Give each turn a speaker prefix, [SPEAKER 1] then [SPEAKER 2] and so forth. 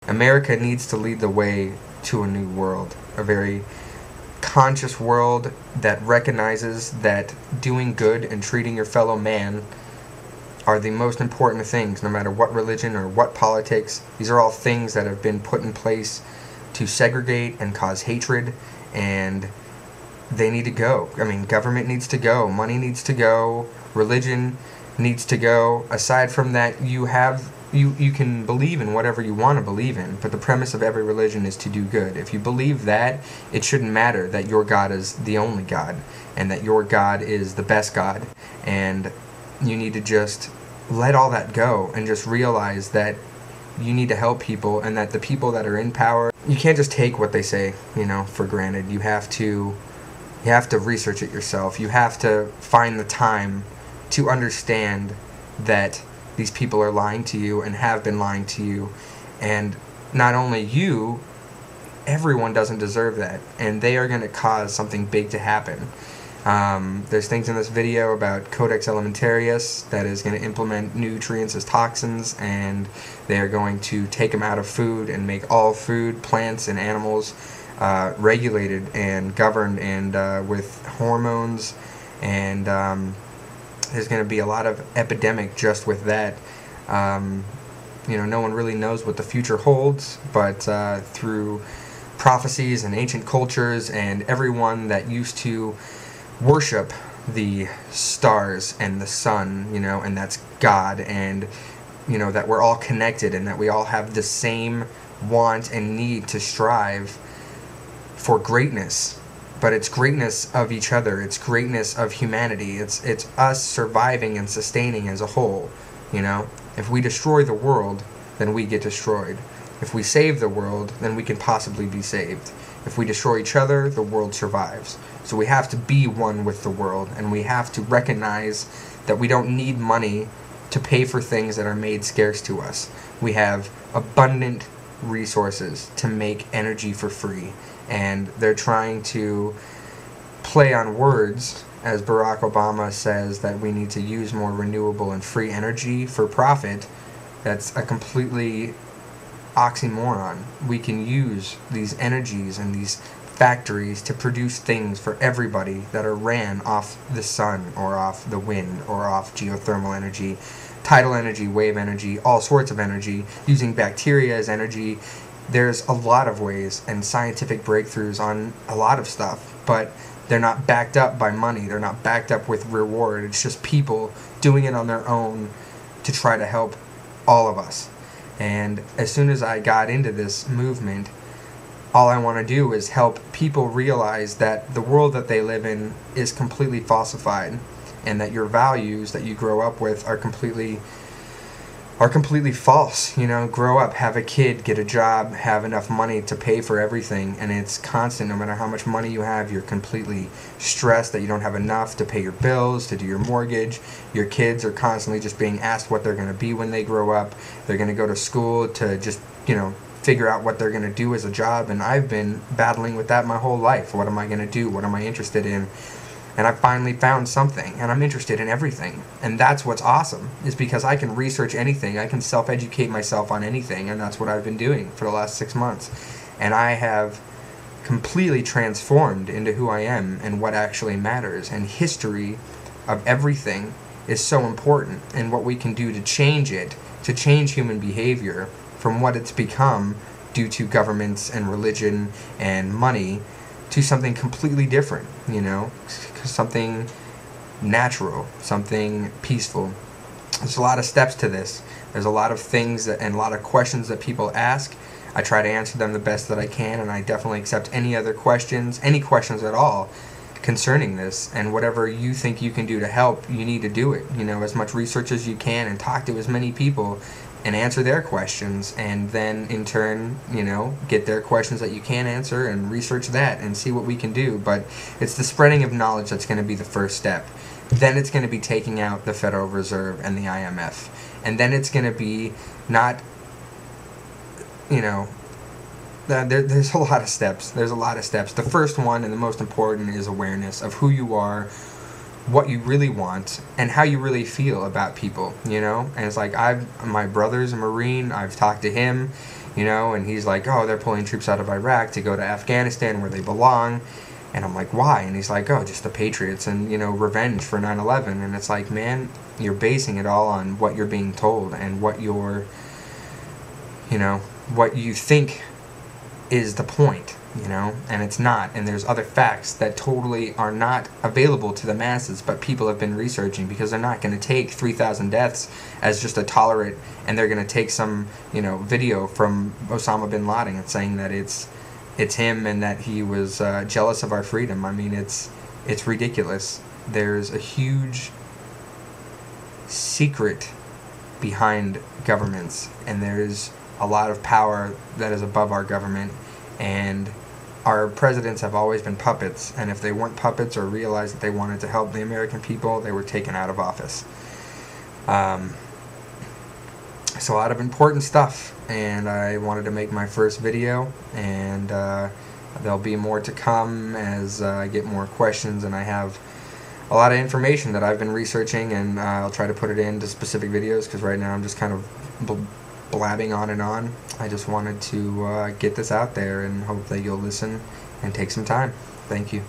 [SPEAKER 1] America needs to lead the way to a new world, a very conscious world that recognizes that doing good and treating your fellow man are the most important things, no matter what religion or what politics. These are all things that have been put in place to segregate and cause hatred, and they need to go. I mean, government needs to go, money needs to go, religion needs to go. Aside from that, you can believe in whatever you want to believe in, but the premise of every religion is to do good. If you believe that, it shouldn't matter that your God is the only God, and that your God is the best God, and you need to just let all that go and just realize that you need to help people, and that the people that are in power, you can't just take what they say, for granted. You have to research it yourself. You have to find the time to understand that these people are lying to you and have been lying to you, and not only you, everyone doesn't deserve that, and they are going to cause something big to happen. There's things in this video about Codex Alimentarius that is going to implement nutrients as toxins, and they are going to take them out of food and make all food, plants and animals, regulated and governed and with hormones, and there's going to be a lot of epidemic just with that. No one really knows what the future holds, but through prophecies and ancient cultures and everyone that used to worship the stars and the sun, and that's God, and that we're all connected and that we all have the same want and need to strive for greatness. But it's greatness of each other, it's greatness of humanity, it's us surviving and sustaining as a whole. If we destroy the world, then we get destroyed. If we save the world, then we can possibly be saved. If we destroy each other, the world survives. So we have to be one with the world, and we have to recognize that we don't need money to pay for things that are made scarce to us. We have abundant resources to make energy for free, and they're trying to play on words, as Barack Obama says that we need to use more renewable and free energy for profit. That's a completely oxymoron. We can use these energies and these factories to produce things for everybody that are ran off the sun or off the wind or off geothermal energy, tidal energy, wave energy, all sorts of energy, using bacteria as energy. There's a lot of ways and scientific breakthroughs on a lot of stuff, but they're not backed up by money. They're not backed up with reward. It's just people doing it on their own to try to help all of us. And as soon as I got into this movement, all I want to do is help people realize that the world that they live in is completely falsified, and that your values that you grow up with are completely false. Grow up, have a kid, get a job, have enough money to pay for everything, and it's constant. No matter how much money you have, you're completely stressed that you don't have enough to pay your bills, to do your mortgage. Your kids are constantly just being asked what they're going to be when they grow up. They're going to go to school to just, figure out what they're going to do as a job, and I've been battling with that my whole life. What am I going to do? What am I interested in? And I finally found something, and I'm interested in everything. And that's what's awesome, is because I can research anything, I can self-educate myself on anything, and that's what I've been doing for the last 6 months. And I have completely transformed into who I am and what actually matters. And history of everything is so important, and what we can do to change it, to change human behavior from what it's become due to governments and religion and money, to something completely different, something natural, something peaceful. There's a lot of steps to this. There's a lot of things and a lot of questions that people ask. I try to answer them the best that I can, and I definitely accept any other questions, any questions at all concerning this. And whatever you think you can do to help, you need to do it. As much research as you can, and talk to as many people and answer their questions, and then in turn, get their questions that you can't answer and research that and see what we can do. But it's the spreading of knowledge that's going to be the first step. Then it's going to be taking out the Federal Reserve and the IMF. And then it's going to be not, there's a lot of steps. There's a lot of steps. The first one and the most important is awareness of who you are, what you really want, and how you really feel about people, And it's like, my brother's a Marine, I've talked to him, you know, and he's like, oh, they're pulling troops out of Iraq to go to Afghanistan where they belong. And I'm like, why? And he's like, oh, just the Patriots and, you know, revenge for 9/11. And it's like, man, you're basing it all on what you're being told and what you're, you know, what you think is the point, you know, and it's not. And there's other facts that totally are not available to the masses, but people have been researching, because they're not going to take 3,000 deaths as just a tolerate, and they're going to take some, you know, video from Osama bin Laden and saying that it's him and that he was jealous of our freedom. I mean, it's ridiculous. There's a huge secret behind governments, and there's a lot of power that is above our government, and our presidents have always been puppets, and if they weren't puppets or realized that they wanted to help the American people, they were taken out of office. It's a lot of important stuff, and I wanted to make my first video, and there'll be more to come as I get more questions, and I have a lot of information that I've been researching, and I'll try to put it into specific videos, because right now I'm just kind of blabbing on and on. I just wanted to get this out there and hope that you'll listen and take some time. Thank you.